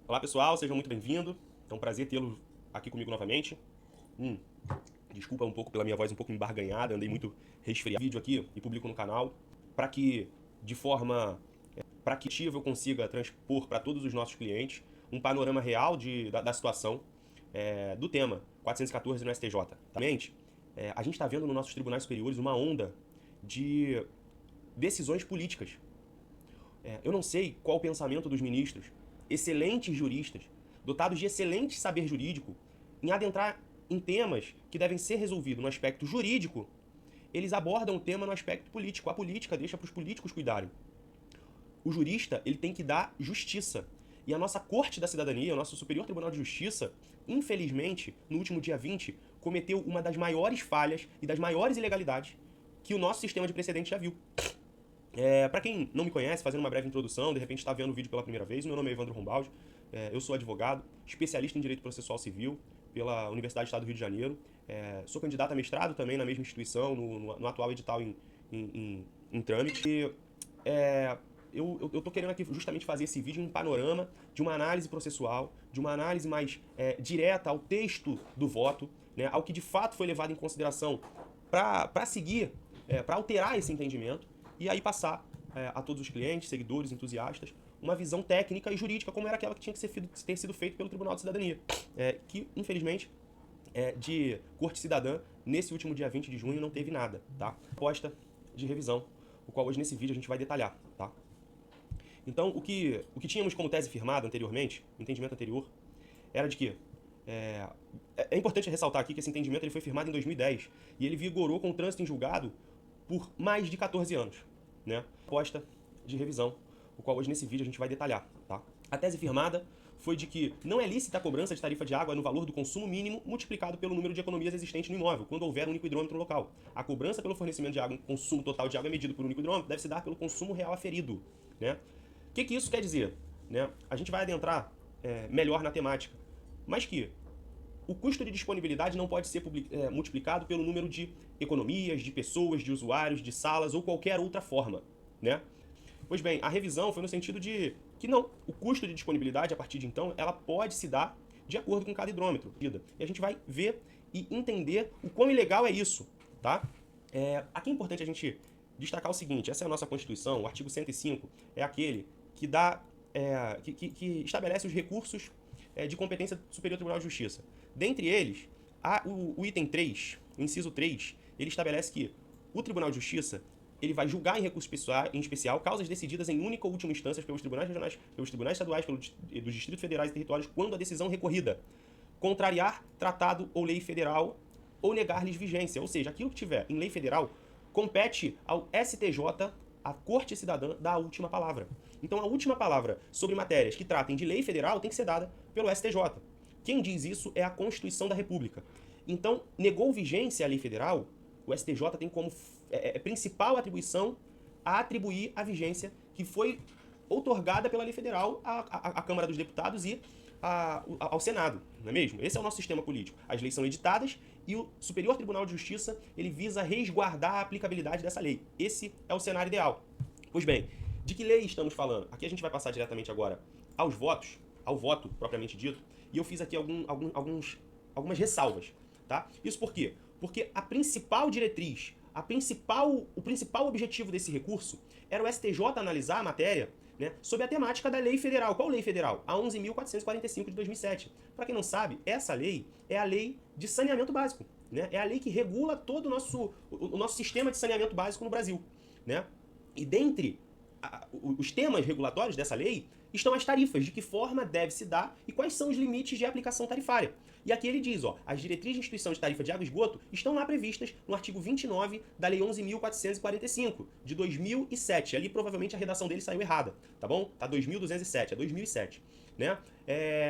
Olá pessoal, sejam muito bem-vindos. É um prazer tê-los aqui comigo novamente. Desculpa um pouco pela minha voz um pouco embarganhada, andei muito resfriado. Vídeo aqui e publico no canal para que de forma ativa eu consiga transpor para todos os nossos clientes um panorama real da situação do tema 414 no STJ. Realmente, a gente está vendo nos nossos tribunais superiores uma onda de decisões políticas. Eu não sei qual o pensamento dos ministros, excelentes juristas, dotados de excelente saber jurídico, em adentrar em temas que devem ser resolvidos no aspecto jurídico, eles abordam o tema no aspecto político. A política deixa para os políticos cuidarem. O jurista, ele tem que dar justiça. E a nossa Corte da Cidadania, o nosso Superior Tribunal de Justiça, infelizmente, no último dia 20, cometeu uma das maiores falhas e das maiores ilegalidades que o nosso sistema de precedentes já viu. Para quem não me conhece, fazendo uma breve introdução, de repente está vendo o vídeo pela primeira vez, meu nome é Evandro Rombaldi, eu sou advogado, especialista em Direito Processual Civil pela Universidade do Estado do Rio de Janeiro, sou candidato a mestrado também na mesma instituição, no atual edital em trâmite. E, eu tô querendo aqui justamente fazer esse vídeo um panorama de uma análise processual, de uma análise mais direta ao texto do voto, né, ao que de fato foi levado em consideração para seguir, para alterar esse entendimento, e aí passar a todos os clientes, seguidores, entusiastas, uma visão técnica e jurídica, como era aquela que tinha que ter sido feita pelo Tribunal de Cidadania, que, infelizmente, de Corte Cidadã, nesse último dia 20 de junho, não teve nada, tá? Proposta de revisão, o qual hoje nesse vídeo a gente vai detalhar, tá? Então, o que tínhamos como tese firmada anteriormente, o entendimento anterior, era de que é importante ressaltar aqui que esse entendimento ele foi firmado em 2010 e ele vigorou com o trânsito em julgado por mais de 14 anos, né? Proposta de revisão, o qual hoje nesse vídeo a gente vai detalhar, tá? A tese firmada foi de que não é lícita a cobrança de tarifa de água no valor do consumo mínimo multiplicado pelo número de economias existentes no imóvel, quando houver um único hidrômetro no local. A cobrança pelo fornecimento de água em consumo total de água é medido por um único hidrômetro, deve se dar pelo consumo real aferido, né? O que isso quer dizer? Né? A gente vai adentrar melhor na temática, mas que o custo de disponibilidade não pode ser multiplicado pelo número de economias, de pessoas, de usuários, de salas ou qualquer outra forma, né? Pois bem, a revisão foi no sentido de que não, o custo de disponibilidade, a partir de então, ela pode se dar de acordo com cada hidrômetro. E a gente vai ver e entender o quão ilegal é isso, tá? Aqui é importante a gente destacar o seguinte, essa é a nossa Constituição, o artigo 105 é aquele que dá, que estabelece os recursos de competência do Superior Tribunal de Justiça. Dentre eles, o item 3, o inciso 3, ele estabelece que o Tribunal de Justiça ele vai julgar em recurso em especial causas decididas em única ou última instância pelos tribunais regionais, pelos tribunais estaduais, dos distritos federais e territórios, quando a decisão recorrida contrariar tratado ou lei federal ou negar-lhes vigência. Ou seja, aquilo que tiver em lei federal compete ao STJ, a Corte Cidadã, dar a última palavra. Então a última palavra sobre matérias que tratem de lei federal tem que ser dada pelo STJ. Quem diz isso é a Constituição da República. Então, negou vigência à lei federal, o STJ tem como principal atribuição a atribuir a vigência que foi outorgada pela lei federal à Câmara dos Deputados e ao Senado, não é mesmo? Esse é o nosso sistema político. As leis são editadas e o Superior Tribunal de Justiça ele visa resguardar a aplicabilidade dessa lei. Esse é o cenário ideal. Pois bem, de que lei estamos falando? Aqui a gente vai passar diretamente agora aos votos, ao voto propriamente dito, e eu fiz aqui algumas ressalvas, tá? Isso por quê? Porque a principal diretriz, o principal objetivo desse recurso era o STJ analisar a matéria, né, sob a temática da lei federal. Qual lei federal? A 11.445 de 2007. Para quem não sabe, essa lei é a lei de saneamento básico, né? É a lei que regula todo o nosso sistema de saneamento básico no Brasil, né? E dentre os temas regulatórios dessa lei estão as tarifas, de que forma deve se dar e quais são os limites de aplicação tarifária. E aqui ele diz, as diretrizes de instituição de tarifa de água e esgoto estão lá previstas no artigo 29 da Lei 11.445, de 2007. Ali provavelmente a redação dele saiu errada, tá bom? Tá 2.207, é 2007. Né?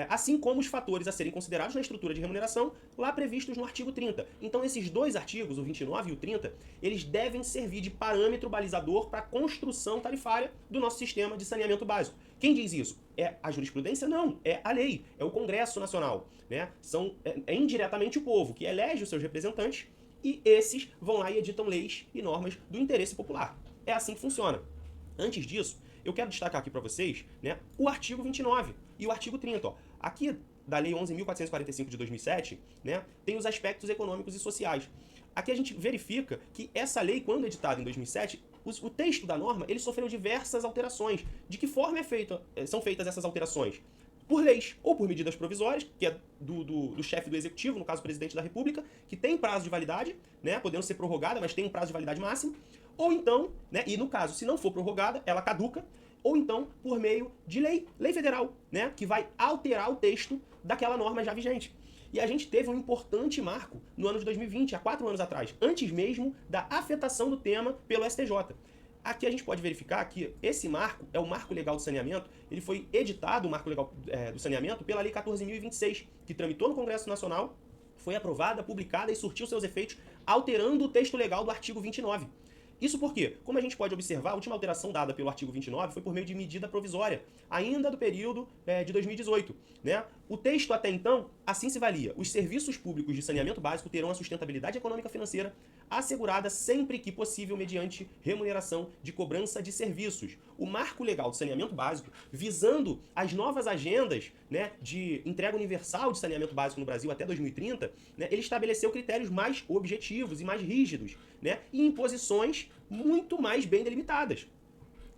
Assim como os fatores a serem considerados na estrutura de remuneração, lá previstos no artigo 30. Então esses dois artigos, o 29 e o 30, eles devem servir de parâmetro balizador para a construção tarifária do nosso sistema de saneamento básico. Quem diz isso? É a jurisprudência? Não, é a lei, é o Congresso Nacional. Né? É indiretamente o povo que elege os seus representantes e esses vão lá e editam leis e normas do interesse popular. É assim que funciona. Antes disso, eu quero destacar aqui para vocês, né, o artigo 29. E o artigo 30, ó, aqui da Lei 11.445 de 2007, né, tem os aspectos econômicos e sociais. Aqui a gente verifica que essa lei, quando editada em 2007, o texto da norma ele sofreu diversas alterações. De que forma são feitas essas alterações? Por leis ou por medidas provisórias, que é do chefe do executivo, no caso o presidente da República, que tem prazo de validade, né, podendo ser prorrogada, mas tem um prazo de validade máximo, ou então, né, e no caso, se não for prorrogada, ela caduca, ou então por meio de lei federal, né, que vai alterar o texto daquela norma já vigente. E a gente teve um importante marco no ano de 2020, há 4 anos atrás, antes mesmo da afetação do tema pelo STJ. Aqui a gente pode verificar que esse marco é o Marco Legal do Saneamento, ele foi editado, o Marco Legal do Saneamento, pela Lei 14.026, que tramitou no Congresso Nacional, foi aprovada, publicada e surtiu seus efeitos, alterando o texto legal do artigo 29. Isso porque, como a gente pode observar, a última alteração dada pelo artigo 29 foi por meio de medida provisória, ainda do período de 2018. Né? O texto até então, assim se valia. Os serviços públicos de saneamento básico terão a sustentabilidade econômica financeira assegurada sempre que possível mediante remuneração de cobrança de serviços. O Marco Legal do Saneamento Básico, visando as novas agendas, né, de entrega universal de saneamento básico no Brasil até 2030, né, ele estabeleceu critérios mais objetivos e mais rígidos, né, e imposições muito mais bem delimitadas,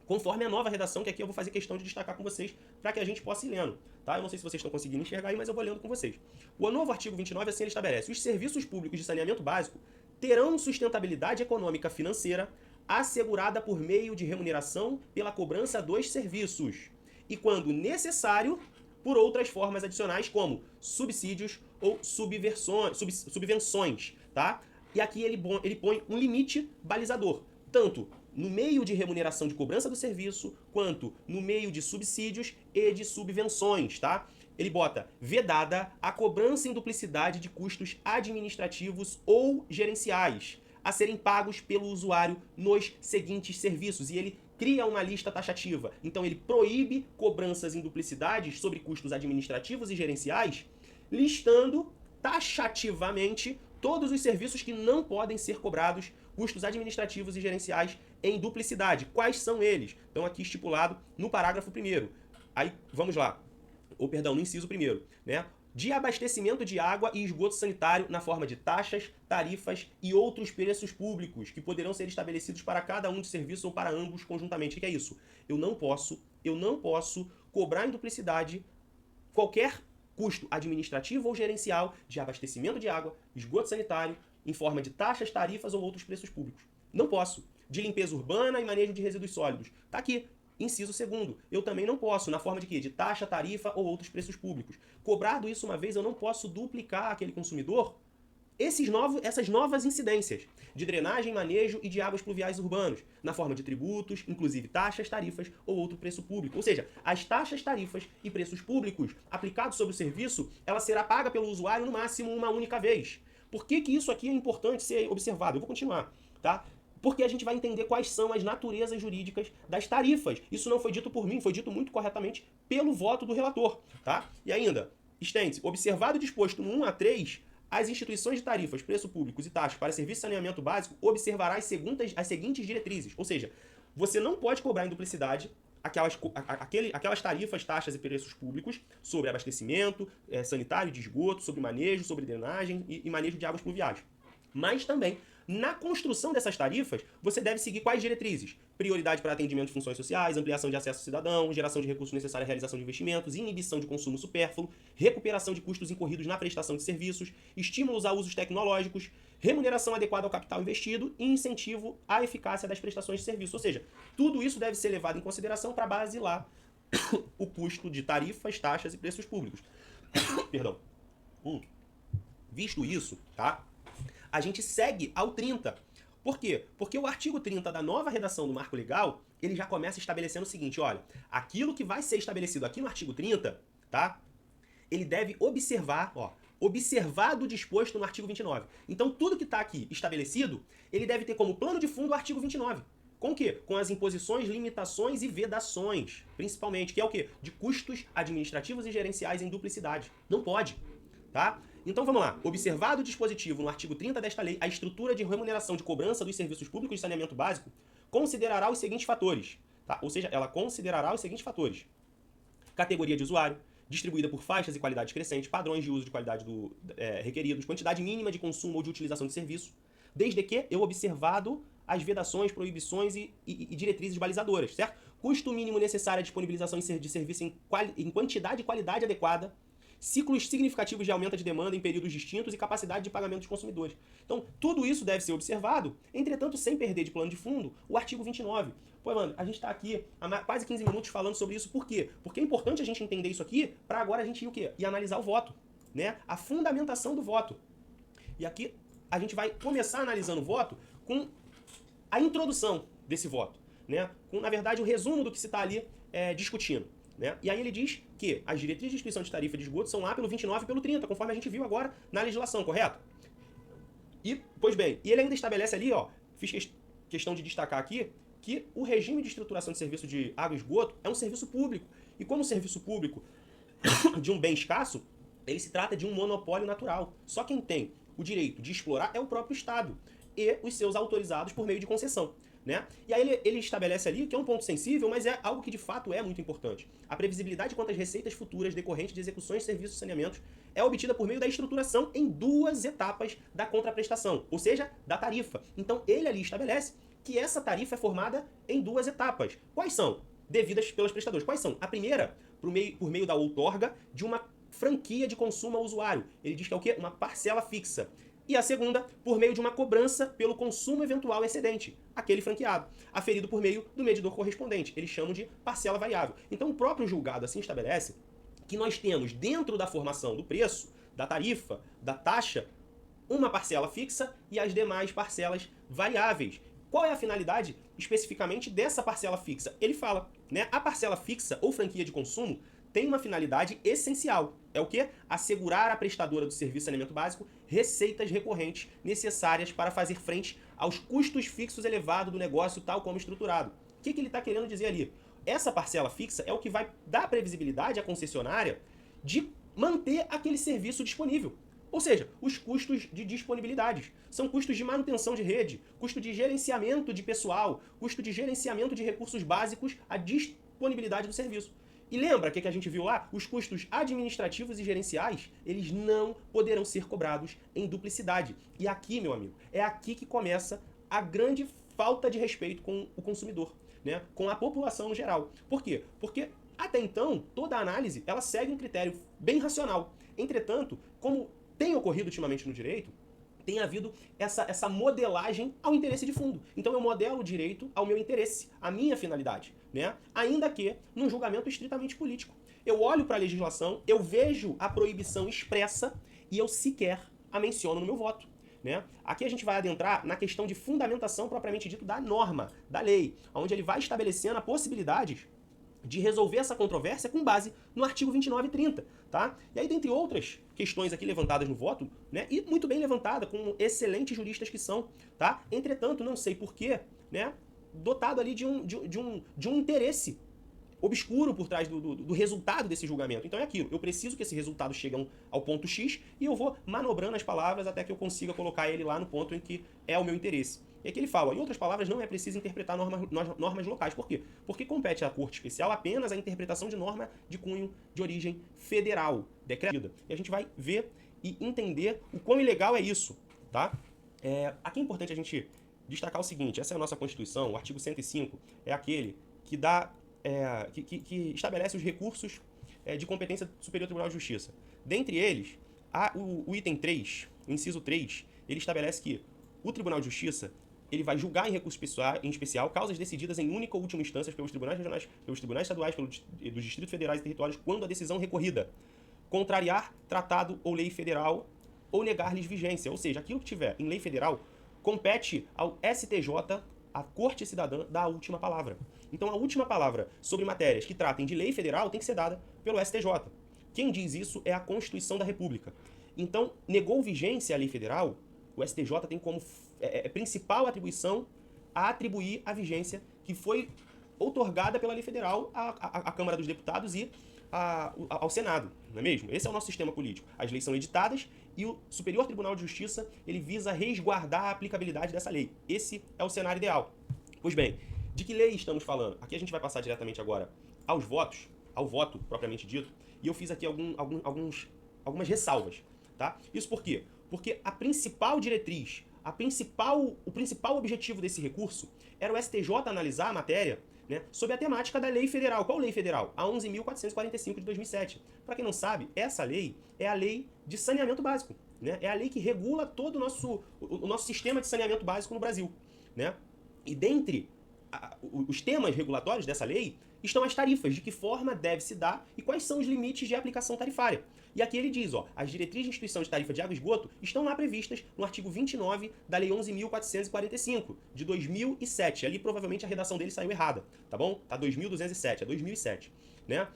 conforme a nova redação, que aqui eu vou fazer questão de destacar com vocês, para que a gente possa ir lendo. Tá? Eu não sei se vocês estão conseguindo enxergar aí, mas eu vou lendo com vocês. O novo artigo 29, assim, ele estabelece: os serviços públicos de saneamento básico terão sustentabilidade econômica financeira assegurada por meio de remuneração pela cobrança dos serviços, e, quando necessário, por outras formas adicionais, como subsídios ou subvenções. Tá? E aqui ele põe um limite balizador, tanto no meio de remuneração de cobrança do serviço, quanto no meio de subsídios e de subvenções, tá? Ele bota: vedada a cobrança em duplicidade de custos administrativos ou gerenciais a serem pagos pelo usuário nos seguintes serviços. E ele cria uma lista taxativa. Então ele proíbe cobranças em duplicidades sobre custos administrativos e gerenciais, listando taxativamente todos os serviços que não podem ser cobrados custos administrativos e gerenciais em duplicidade. Quais são eles? Estão aqui estipulado no parágrafo 1º. Aí, vamos lá. No inciso 1º, né? De abastecimento de água e esgoto sanitário na forma de taxas, tarifas e outros preços públicos que poderão ser estabelecidos para cada um de serviços ou para ambos conjuntamente. O que é isso? Eu não posso cobrar em duplicidade qualquer custo administrativo ou gerencial de abastecimento de água, esgoto sanitário, em forma de taxas, tarifas ou outros preços públicos. Não posso. De limpeza urbana e manejo de resíduos sólidos. Tá aqui. Inciso 2º. Eu também não posso, na forma de quê? De taxa, tarifa ou outros preços públicos. Cobrado isso uma vez, eu não posso duplicar aquele consumidor essas novas incidências de drenagem, manejo e de águas pluviais urbanos, na forma de tributos, inclusive taxas, tarifas ou outro preço público. Ou seja, as taxas, tarifas e preços públicos aplicados sobre o serviço, ela será paga pelo usuário no máximo uma única vez. Por que isso aqui é importante ser observado? Eu vou continuar, tá? Porque a gente vai entender quais são as naturezas jurídicas das tarifas. Isso não foi dito por mim, foi dito muito corretamente pelo voto do relator, tá? E ainda, estende-se: observado o disposto no 1 a 3, as instituições de tarifas, preço públicos e taxas para serviço de saneamento básico observará as seguintes diretrizes. Ou seja, você não pode cobrar em duplicidade aquelas tarifas, taxas e preços públicos sobre abastecimento sanitário, de esgoto, sobre manejo, sobre drenagem e manejo de águas pluviais. Mas também, na construção dessas tarifas, você deve seguir quais diretrizes? Prioridade para atendimento de funções sociais, ampliação de acesso ao cidadão, geração de recursos necessários à realização de investimentos, inibição de consumo supérfluo, recuperação de custos incorridos na prestação de serviços, estímulos a usos tecnológicos, remuneração adequada ao capital investido e incentivo à eficácia das prestações de serviço. Ou seja, tudo isso deve ser levado em consideração para basilar o custo de tarifas, taxas e preços públicos. Perdão. Visto isso, tá? A gente segue ao 30. Por quê? Porque o artigo 30 da nova redação do Marco Legal, ele já começa estabelecendo o seguinte: olha, aquilo que vai ser estabelecido aqui no artigo 30, tá? Ele deve observar, observado o disposto no artigo 29. Então, tudo que está aqui estabelecido, ele deve ter como plano de fundo o artigo 29. Com o quê? Com as imposições, limitações e vedações, principalmente, que é o quê? De custos administrativos e gerenciais em duplicidade. Não pode, tá? Então vamos lá. Observado o dispositivo no artigo 30 desta lei, a estrutura de remuneração de cobrança dos serviços públicos de saneamento básico considerará os seguintes fatores, tá? Ou seja, ela considerará os seguintes fatores: categoria de usuário, distribuída por faixas e qualidades crescentes, padrões de uso de qualidade requeridos, quantidade mínima de consumo ou de utilização de serviço, desde que eu observado as vedações, proibições e diretrizes balizadoras, certo? Custo mínimo necessário à disponibilização de serviço em quantidade e qualidade adequada, ciclos significativos de aumento de demanda em períodos distintos e capacidade de pagamento dos consumidores. Então, tudo isso deve ser observado, entretanto, sem perder de plano de fundo o artigo 29. Pô, Evandro, a gente está aqui há quase 15 minutos falando sobre isso. Por quê? Porque é importante a gente entender isso aqui para agora a gente ir o quê? E analisar o voto, né? A fundamentação do voto. E aqui a gente vai começar analisando o voto com a introdução desse voto, né? Com, na verdade, o resumo do que se está ali discutindo. Né? E aí ele diz que as diretrizes de instituição de tarifa de esgoto são lá pelo 29 e pelo 30, conforme a gente viu agora na legislação, correto? E, pois bem, e ele ainda estabelece ali, ó, fiz questão de destacar aqui, que o regime de estruturação de serviço de água e esgoto é um serviço público. E como serviço público de um bem escasso, ele se trata de um monopólio natural. Só quem tem o direito de explorar é o próprio Estado e os seus autorizados por meio de concessão. Né? E aí ele estabelece ali que é um ponto sensível, mas é algo que de fato é muito importante. A previsibilidade quanto às receitas futuras decorrentes de execuções de serviços de saneamento é obtida por meio da estruturação em 2 etapas da contraprestação, ou seja, da tarifa. Então ele ali estabelece que essa tarifa é formada em 2 etapas. Quais são? Devidas pelos prestadores. Quais são? A primeira, por meio da outorga de uma franquia de consumo ao usuário. Ele diz que é o quê? Uma parcela fixa. E a segunda, por meio de uma cobrança pelo consumo eventual excedente, aquele franqueado, aferido por meio do medidor correspondente. Eles chamam de parcela variável. Então o próprio julgado assim estabelece que nós temos dentro da formação do preço, da tarifa, da taxa, uma parcela fixa e as demais parcelas variáveis. Qual é a finalidade especificamente dessa parcela fixa? Ele fala, né? A parcela fixa ou franquia de consumo tem uma finalidade essencial. É o quê? Assegurar à prestadora do serviço de saneamento básico receitas recorrentes necessárias para fazer frente aos custos fixos elevados do negócio tal como estruturado. O que ele está querendo dizer ali? Essa parcela fixa é o que vai dar previsibilidade à concessionária de manter aquele serviço disponível. Ou seja, os custos de disponibilidade. São custos de manutenção de rede, custo de gerenciamento de pessoal, custo de gerenciamento de recursos básicos, a disponibilidade do serviço. E lembra o que a gente viu lá? Os custos administrativos e gerenciais, eles não poderão ser cobrados em duplicidade. E aqui, meu amigo, é aqui que começa a grande falta de respeito com o consumidor, né? Com a população no geral. Por quê? Porque até então, toda a análise, ela segue um critério bem racional. Entretanto, como tem ocorrido ultimamente no direito, tem havido essa modelagem ao interesse de fundo. Então eu modelo o direito ao meu interesse, à minha finalidade, né? Ainda que num julgamento estritamente político. Eu olho para a legislação, eu vejo a proibição expressa e eu sequer a menciono no meu voto. Né? Aqui a gente vai adentrar na questão de fundamentação propriamente dito da norma, da lei, onde ele vai estabelecendo a possibilidade de resolver essa controvérsia com base no artigo 29 e 30, tá? E aí, dentre outras questões aqui levantadas no voto, né, e muito bem levantada, com excelentes juristas que são, tá? Entretanto, não sei porquê, né, dotado ali de um interesse obscuro por trás do resultado desse julgamento. Então é aquilo, eu preciso que esse resultado chegue ao ponto X e eu vou manobrando as palavras até que eu consiga colocar ele lá no ponto em que é o meu interesse. E aqui ele fala, em outras palavras, não é preciso interpretar normas locais. Por quê? Porque compete à Corte Especial apenas a interpretação de norma de cunho de origem federal, decretada. E a gente vai ver e entender o quão ilegal é isso, tá? Aqui é importante a gente destacar o seguinte, essa é a nossa Constituição, o artigo 105 é aquele que dá que estabelece os recursos de competência do Superior Tribunal de Justiça. Dentre eles, o item 3, o inciso 3, ele estabelece que o Tribunal de Justiça ele vai julgar em recurso em especial causas decididas em única ou última instância pelos tribunais regionais, pelos tribunais estaduais, dos distritos federais e territórios, quando a decisão recorrida contrariar tratado ou lei federal ou negar-lhes vigência. Ou seja, aquilo que tiver em lei federal compete ao STJ, a Corte Cidadã, dar a última palavra. Então a última palavra sobre matérias que tratem de lei federal tem que ser dada pelo STJ. Quem diz isso é a Constituição da República. Então, negou vigência à lei federal, o STJ tem como principal atribuição a atribuir a vigência que foi outorgada pela lei federal à Câmara dos Deputados e ao Senado, não é mesmo? Esse é o nosso sistema político. As leis são editadas e o Superior Tribunal de Justiça ele visa resguardar a aplicabilidade dessa lei. Esse é o cenário ideal. Pois bem, de que lei estamos falando? Aqui a gente vai passar diretamente agora ao voto propriamente dito. e eu fiz aqui algumas ressalvas. Tá? Isso por quê? Porque a principal diretriz, o principal objetivo desse recurso era o STJ analisar a matéria, né, sob a temática da lei federal. Qual lei federal? A 11.445 de 2007. Para quem não sabe, essa lei é a lei de saneamento básico. Né? É a lei que regula todo o nosso sistema de saneamento básico no Brasil. Né? E dentre os temas regulatórios dessa lei estão as tarifas, de que forma deve se dar e quais são os limites de aplicação tarifária. E aqui ele diz, ó, as diretrizes de instituição de tarifa de água e esgoto estão lá previstas no artigo 29 da Lei 11.445, de 2007. Ali provavelmente a redação dele saiu errada, tá bom? Tá 2207, é 2007. Né?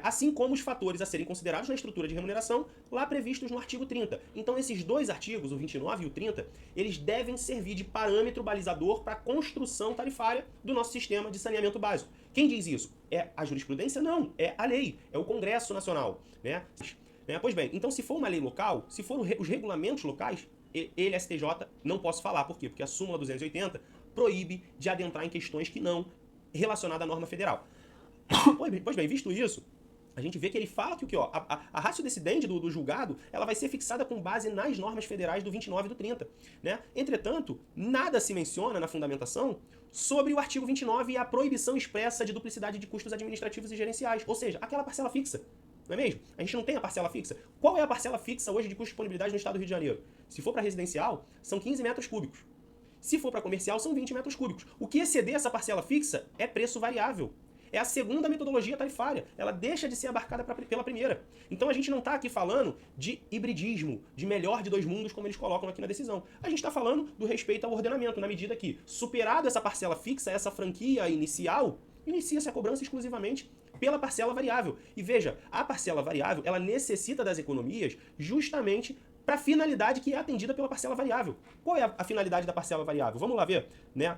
Assim como os fatores a serem considerados na estrutura de remuneração, lá previstos no artigo 30. Então esses dois artigos, o 29 e o 30, eles devem servir de parâmetro balizador para a construção tarifária do nosso sistema de saneamento básico. Quem diz isso? É a jurisprudência? Não, é a lei, é o Congresso Nacional. Né? Pois bem, então se for uma lei local, se for os regulamentos locais, ele, STJ, não posso falar. Por quê? Porque a súmula 280 proíbe de adentrar em questões que não relacionadas à norma federal. Pois bem, visto isso, a gente vê que ele fala que a ratio decidente do julgado, ela vai ser fixada com base nas normas federais do 29 e do 30. Né? Entretanto, nada se menciona na fundamentação sobre o artigo 29 e a proibição expressa de duplicidade de custos administrativos e gerenciais, ou seja, aquela parcela fixa. Não é mesmo? A gente não tem a parcela fixa. Qual é a parcela fixa hoje de custo de disponibilidade no estado do Rio de Janeiro? Se for para residencial, são 15 metros cúbicos. Se for para comercial, são 20 metros cúbicos. O que exceder essa parcela fixa é preço variável. É a segunda metodologia tarifária. Ela deixa de ser abarcada pela primeira. Então a gente não está aqui falando de hibridismo, de melhor de dois mundos, como eles colocam aqui na decisão. A gente está falando do respeito ao ordenamento, na medida que, superado essa parcela fixa, essa franquia inicial, inicia-se a cobrança exclusivamente pela parcela variável. E veja, a parcela variável, ela necessita das economias justamente para a finalidade que é atendida pela parcela variável. Qual é a finalidade da parcela variável? Vamos lá ver, né?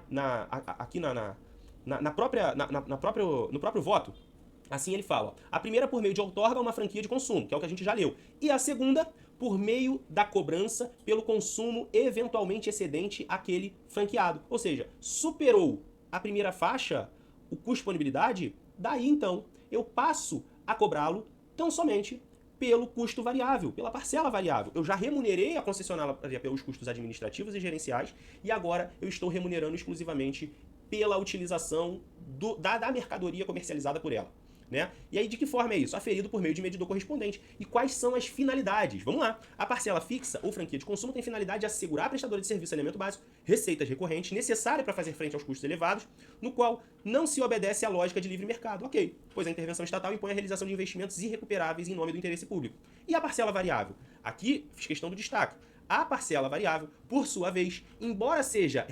Aqui no próprio voto. Assim ele fala, ó, a primeira por meio de outorga uma franquia de consumo, que é o que a gente já leu. E a segunda por meio da cobrança pelo consumo eventualmente excedente àquele franqueado. Ou seja, superou a primeira faixa, o custo de disponibilidade, daí então eu passo a cobrá-lo tão somente pelo custo variável, pela parcela variável. Eu já remunerei a concessionária pelos custos administrativos e gerenciais e agora eu estou remunerando exclusivamente pela utilização da mercadoria comercializada por ela. Né? E aí de que forma é isso? Aferido por meio de medidor correspondente. E quais são as finalidades? Vamos lá. A parcela fixa ou franquia de consumo tem finalidade de assegurar à prestadora de serviço de saneamento básico receitas recorrentes necessárias para fazer frente aos custos elevados, no qual não se obedece à lógica de livre mercado. Ok, pois a intervenção estatal impõe a realização de investimentos irrecuperáveis em nome do interesse público. E a parcela variável? Aqui fiz questão do destaque. A parcela variável, por sua vez, embora seja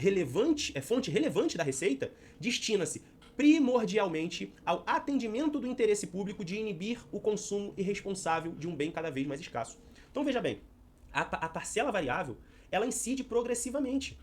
fonte relevante da receita, destina-se primordialmente ao atendimento do interesse público de inibir o consumo irresponsável de um bem cada vez mais escasso. Então veja bem, a parcela variável, ela incide progressivamente.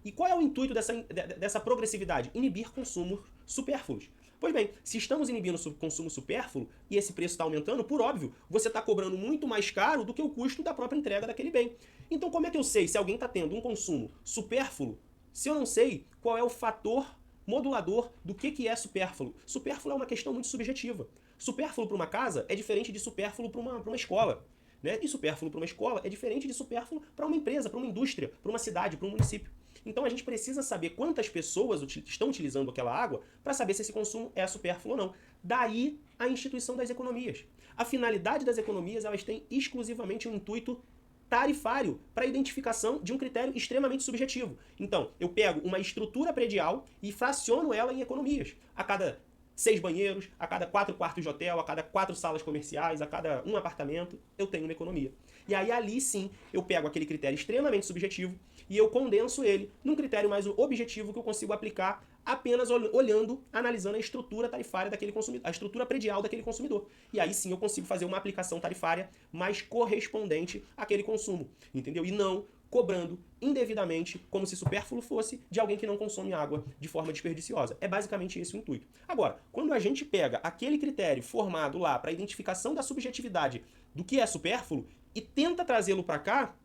E qual é o intuito dessa progressividade? Inibir consumos supérfluos. Pois bem, se estamos inibindo o consumo supérfluo e esse preço está aumentando, por óbvio, você está cobrando muito mais caro do que o custo da própria entrega daquele bem. Então como é que eu sei se alguém está tendo um consumo supérfluo, se eu não sei qual é o fator modulador do que é supérfluo? Supérfluo é uma questão muito subjetiva. Supérfluo para uma casa é diferente de supérfluo para uma escola. Né? E supérfluo para uma escola é diferente de supérfluo para uma empresa, para uma indústria, para uma cidade, para um município. Então a gente precisa saber quantas pessoas estão utilizando aquela água para saber se esse consumo é supérfluo ou não. Daí a instituição das economias. A finalidade das economias, elas têm exclusivamente um intuito tarifário para a identificação de um critério extremamente subjetivo. Então, eu pego uma estrutura predial e fraciono ela em economias. A cada 6 banheiros, a cada 4 quartos de hotel, a cada 4 salas comerciais, a cada 1 apartamento, eu tenho uma economia. E aí ali sim, eu pego aquele critério extremamente subjetivo e eu condenso ele num critério mais objetivo que eu consigo aplicar apenas olhando, analisando a estrutura tarifária daquele consumidor, a estrutura predial daquele consumidor. E aí sim eu consigo fazer uma aplicação tarifária mais correspondente àquele consumo, entendeu? E não cobrando indevidamente, como se supérfluo fosse, de alguém que não consome água de forma desperdiciosa. É basicamente esse o intuito. Agora, quando a gente pega aquele critério formado lá para a identificação da subjetividade do que é supérfluo e tenta trazê-lo para cá,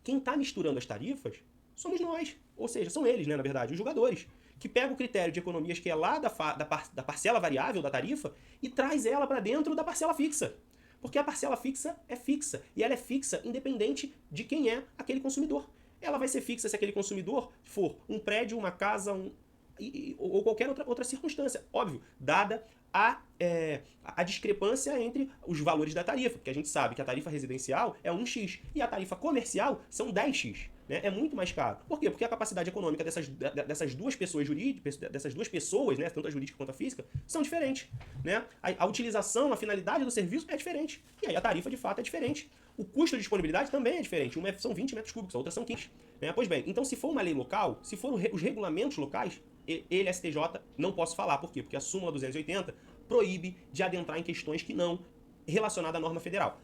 quem está misturando as tarifas somos nós. Ou seja, são eles, né, na verdade, os julgadores, que pega o critério de economias que é lá da parcela variável da tarifa e traz ela para dentro da parcela fixa. Porque a parcela fixa é fixa, e ela é fixa independente de quem é aquele consumidor. Ela vai ser fixa se aquele consumidor for um prédio, uma casa, ou qualquer outra circunstância. Óbvio, dada a discrepância entre os valores da tarifa, porque a gente sabe que a tarifa residencial é 1x e a tarifa comercial são 10x. Né? É muito mais caro. Por quê? Porque a capacidade econômica dessas duas pessoas jurídicas, dessas duas pessoas, né, tanto a jurídica quanto a física, são diferentes. Né? A utilização, a finalidade do serviço é diferente. E aí a tarifa, de fato, é diferente. O custo de disponibilidade também é diferente. Uma são 20 metros cúbicos, a outra são 15. Né? Pois bem, então se for uma lei local, se for os regulamentos locais, ele, STJ, não posso falar. Por quê? Porque a súmula 280 proíbe de adentrar em questões que não relacionadas à norma federal.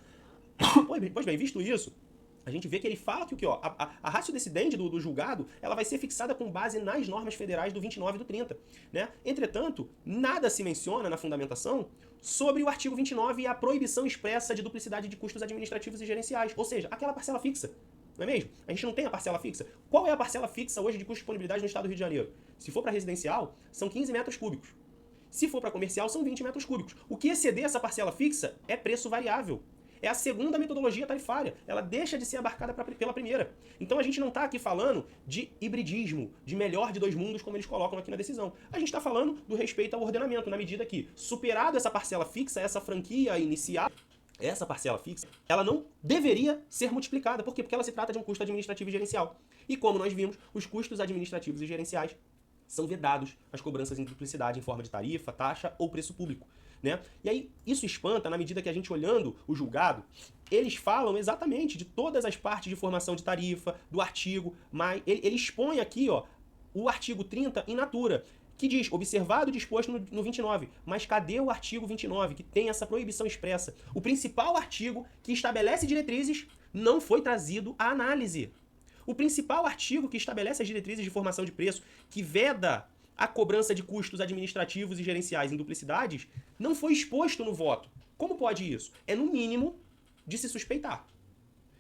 Pois bem, visto isso, a gente vê que ele fala que a ratio decidendi do julgado, ela vai ser fixada com base nas normas federais do 29 e do 30. Né? Entretanto, nada se menciona na fundamentação sobre o artigo 29 e a proibição expressa de duplicidade de custos administrativos e gerenciais, ou seja, aquela parcela fixa. Não é mesmo? A gente não tem a parcela fixa. Qual é a parcela fixa hoje de custo de disponibilidade no estado do Rio de Janeiro? Se for para residencial, são 15 metros cúbicos. Se for para comercial, são 20 metros cúbicos. O que exceder essa parcela fixa é preço variável. É a segunda metodologia tarifária. Ela deixa de ser abarcada pela primeira. Então a gente não está aqui falando de hibridismo, de melhor de dois mundos, como eles colocam aqui na decisão. A gente está falando do respeito ao ordenamento, na medida que, superado essa parcela fixa, essa franquia inicial, essa parcela fixa, ela não deveria ser multiplicada. Por quê? Porque ela se trata de um custo administrativo e gerencial. E como nós vimos, os custos administrativos e gerenciais são vedados às cobranças em duplicidade em forma de tarifa, taxa ou preço público. Né? E aí isso espanta na medida que a gente, olhando o julgado, eles falam exatamente de todas as partes de formação de tarifa, do artigo, mas ele expõe aqui o artigo 30 in natura, que diz, observado o disposto no 29, mas cadê o artigo 29, que tem essa proibição expressa? O principal artigo que estabelece diretrizes não foi trazido à análise. O principal artigo que estabelece as diretrizes de formação de preço, que veda a cobrança de custos administrativos e gerenciais em duplicidades, não foi exposto no voto. Como pode isso? É no mínimo de se suspeitar.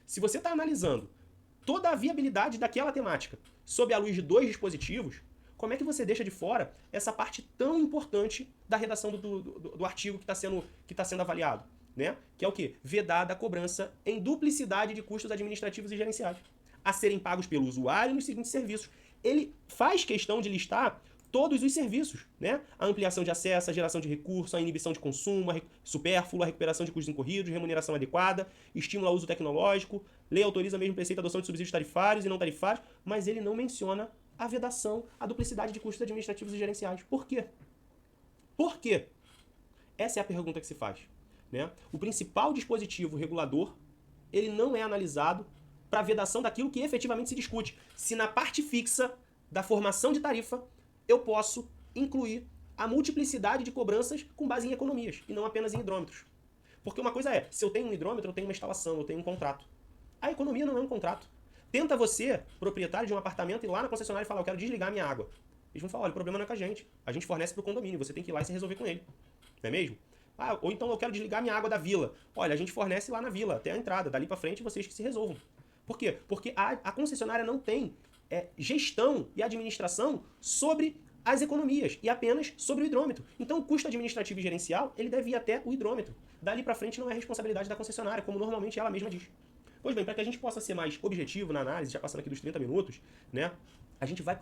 Se você está analisando toda a viabilidade daquela temática sob a luz de dois dispositivos, como é que você deixa de fora essa parte tão importante da redação do artigo que está sendo avaliado? Né? Que é o quê? Vedada a cobrança em duplicidade de custos administrativos e gerenciais, a serem pagos pelo usuário nos seguintes serviços. Ele faz questão de listar todos os serviços, né? A ampliação de acesso, a geração de recursos, a inibição de consumo, supérfluo, a recuperação de custos incorridos, remuneração adequada, estímulo ao uso tecnológico, lei autoriza mesmo o preceito a adoção de subsídios tarifários e não tarifários, mas ele não menciona a vedação, a duplicidade de custos administrativos e gerenciais. Por quê? Por quê? Essa é a pergunta que se faz. Né? O principal dispositivo regulador, ele não é analisado para a vedação daquilo que efetivamente se discute. Se na parte fixa da formação de tarifa, eu posso incluir a multiplicidade de cobranças com base em economias, e não apenas em hidrômetros. Porque uma coisa é, se eu tenho um hidrômetro, eu tenho uma instalação, eu tenho um contrato. A economia não é um contrato. Tenta você, proprietário de um apartamento, ir lá na concessionária e falar, eu quero desligar minha água. Eles vão falar, olha, o problema não é com a gente fornece para o condomínio, você tem que ir lá e se resolver com ele. Não é mesmo? Ah, ou então eu quero desligar minha água da vila. Olha, a gente fornece lá na vila, até a entrada, dali para frente vocês que se resolvam. Por quê? Porque a concessionária não tem gestão e administração sobre as economias e apenas sobre o hidrômetro. Então o custo administrativo e gerencial, ele deve ir até o hidrômetro. Dali para frente não é responsabilidade da concessionária, como normalmente ela mesma diz. Pois bem, para que a gente possa ser mais objetivo na análise, já passando aqui dos 30 minutos, né, a gente vai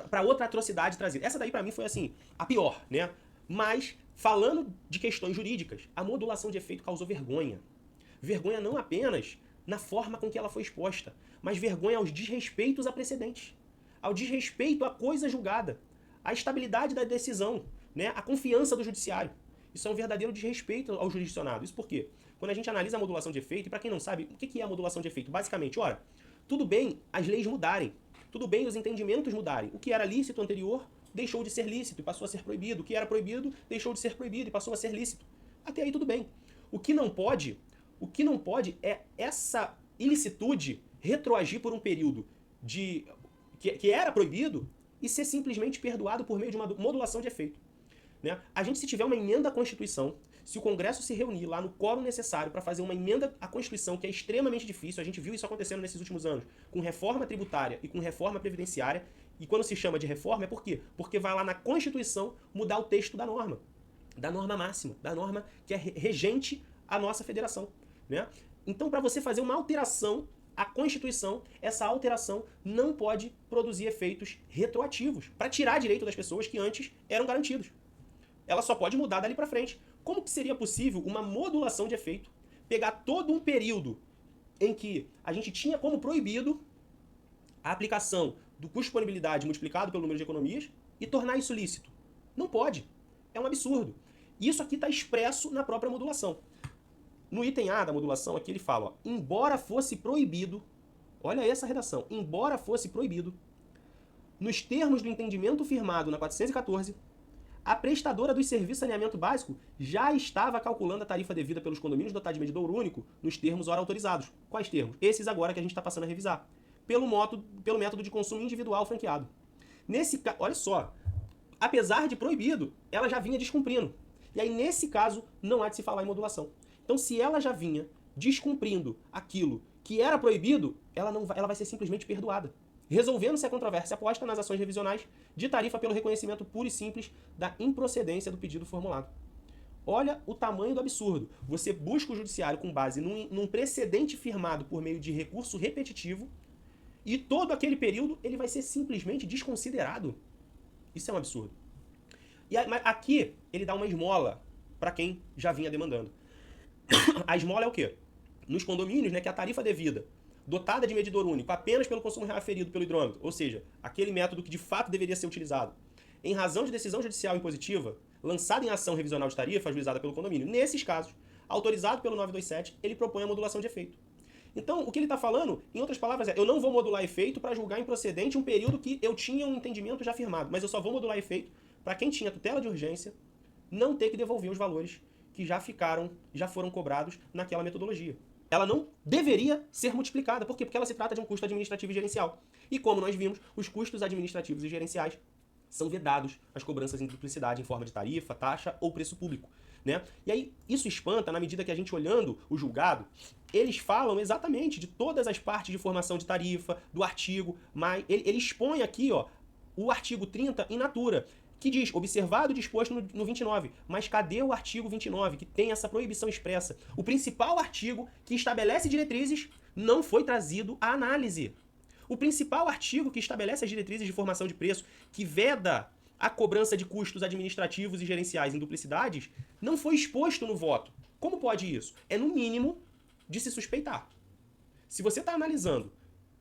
para outra atrocidade trazida. Essa daí para mim foi assim, a pior, né? Mas, falando de questões jurídicas, a modulação de efeito causou vergonha. Vergonha não apenas na forma com que ela foi exposta, mas vergonha aos desrespeitos a precedentes, ao desrespeito à coisa julgada, à estabilidade da decisão, né, à confiança do judiciário. Isso é um verdadeiro desrespeito ao jurisdicionado. Isso por quê? Quando a gente analisa a modulação de efeito, e para quem não sabe, o que é a modulação de efeito? Basicamente, ora, tudo bem as leis mudarem, tudo bem os entendimentos mudarem. O que era lícito anterior deixou de ser lícito e passou a ser proibido. O que era proibido deixou de ser proibido e passou a ser lícito. Até aí tudo bem. O que não pode é essa ilicitude retroagir por um período que era proibido e ser simplesmente perdoado por meio de uma modulação de efeito. Né? A gente, se tiver uma emenda à Constituição, se o Congresso se reunir lá no quórum necessário para fazer uma emenda à Constituição, que é extremamente difícil, a gente viu isso acontecendo nesses últimos anos, com reforma tributária e com reforma previdenciária, e quando se chama de reforma é por quê? Porque vai lá na Constituição mudar o texto da norma máxima, da norma que é regente a nossa federação, né? Então, para você fazer uma alteração à Constituição, essa alteração não pode produzir efeitos retroativos para tirar direito das pessoas que antes eram garantidos. Ela só pode mudar dali para frente. Como que seria possível uma modulação de efeito, pegar todo um período em que a gente tinha como proibido a aplicação do custo de disponibilidade multiplicado pelo número de economias e tornar isso lícito? Não pode. É um absurdo. Isso aqui está expresso na própria modulação. No item A da modulação, aqui ele fala, ó, embora fosse proibido, olha essa redação, embora fosse proibido, nos termos do entendimento firmado na 414, a prestadora dos serviços de saneamento básico já estava calculando a tarifa devida pelos condomínios dotados de medidor único nos termos ora autorizados. Quais termos? Esses agora que a gente está passando a revisar. Pelo método de consumo individual franqueado. Nesse caso, olha só, apesar de proibido, ela já vinha descumprindo. E aí, nesse caso, não há de se falar em modulação. Então, se ela já vinha descumprindo aquilo que era proibido, ela vai ser simplesmente perdoada, resolvendo-se a controvérsia posta nas ações revisionais de tarifa pelo reconhecimento puro e simples da improcedência do pedido formulado. Olha o tamanho do absurdo. Você busca o judiciário com base num precedente firmado por meio de recurso repetitivo e todo aquele período ele vai ser simplesmente desconsiderado. Isso é um absurdo. E aqui ele dá uma esmola para quem já vinha demandando. A esmola é o quê? Nos condomínios, né, que a tarifa devida, dotada de medidor único apenas pelo consumo real aferido pelo hidrômetro, ou seja, aquele método que de fato deveria ser utilizado, em razão de decisão judicial impositiva, lançada em ação revisional de tarifa ajuizada pelo condomínio. Nesses casos, autorizado pelo 927, ele propõe a modulação de efeito. Então, o que ele está falando, em outras palavras, é eu não vou modular efeito para julgar improcedente um período que eu tinha um entendimento já firmado, mas eu só vou modular efeito para quem tinha tutela de urgência não ter que devolver os valores que já foram cobrados naquela metodologia. Ela não deveria ser multiplicada. Por quê? Porque ela se trata de um custo administrativo e gerencial. E como nós vimos, os custos administrativos e gerenciais são vedados às cobranças em duplicidade em forma de tarifa, taxa ou preço público, né? E aí isso espanta na medida que a gente olhando o julgado, eles falam exatamente de todas as partes de formação de tarifa, do artigo, mas ele expõe aqui, ó, o artigo 30 in natura, que diz, observado o disposto no 29. Mas cadê o artigo 29, que tem essa proibição expressa? O principal artigo que estabelece diretrizes não foi trazido à análise. O principal artigo que estabelece as diretrizes de formação de preço, que veda a cobrança de custos administrativos e gerenciais em duplicidades, não foi exposto no voto. Como pode isso? É no mínimo de se suspeitar. Se você está analisando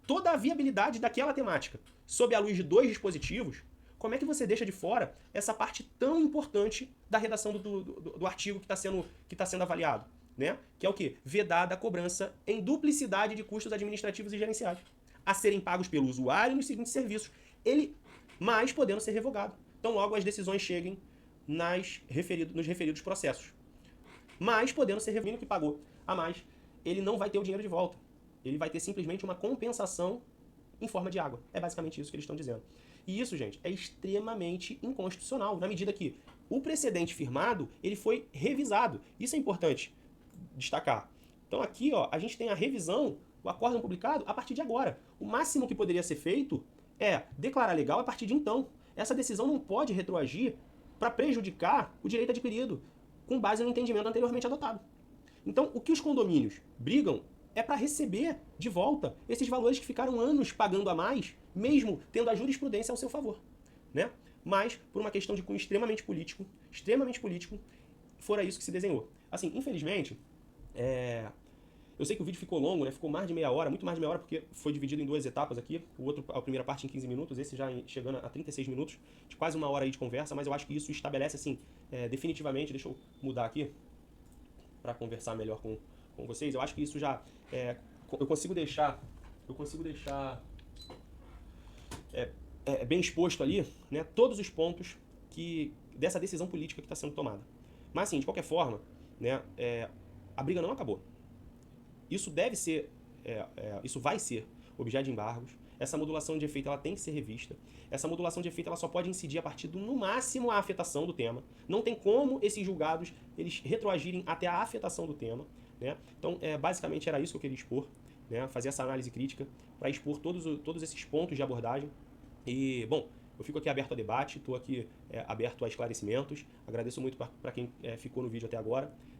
toda a viabilidade daquela temática sob a luz de dois dispositivos, como é que você deixa de fora essa parte tão importante da redação do artigo que está sendo avaliado? Né? Que é o quê? Vedada a cobrança em duplicidade de custos administrativos e gerenciais, a serem pagos pelo usuário nos seguintes serviços, mas podendo ser revogado. Então logo as decisões cheguem nos referidos processos. Mas podendo ser revogado, que pagou a mais, ele não vai ter o dinheiro de volta. Ele vai ter simplesmente uma compensação em forma de água. É basicamente isso que eles estão dizendo. E isso, gente, é extremamente inconstitucional, na medida que o precedente firmado, ele foi revisado. Isso é importante destacar. Então aqui, ó, a gente tem a revisão, o acórdão publicado a partir de agora. O máximo que poderia ser feito é declarar legal a partir de então. Essa decisão não pode retroagir para prejudicar o direito adquirido, com base no entendimento anteriormente adotado. Então, o que os condomínios brigam é para receber de volta esses valores que ficaram anos pagando a mais, mesmo tendo a jurisprudência ao seu favor, né? Mas, por uma questão de cunho extremamente político, fora isso que se desenhou. Assim, infelizmente, eu sei que o vídeo ficou longo, né? Ficou mais de meia hora, muito mais de meia hora, porque foi dividido em duas etapas aqui. A primeira parte em 15 minutos, esse já chegando a 36 minutos, de quase uma hora aí de conversa, mas eu acho que isso estabelece, assim, definitivamente, deixa eu mudar aqui, para conversar melhor com vocês, eu acho que isso já, eu consigo deixar bem exposto ali, né, todos os pontos dessa decisão política que está sendo tomada. Mas assim, de qualquer forma, né, a briga não acabou. Isso deve ser, isso vai ser objeto de embargos. Essa modulação de efeito ela tem que ser revista. Essa modulação de efeito ela só pode incidir a partir no máximo, a afetação do tema. Não tem como esses julgados eles retroagirem até a afetação do tema, né? Então, basicamente era isso que eu queria expor, né? Fazer essa análise crítica para expor todos esses pontos de abordagem. E, bom, eu fico aqui aberto a debate, estou aqui aberto a esclarecimentos. Agradeço muito para quem ficou no vídeo até agora.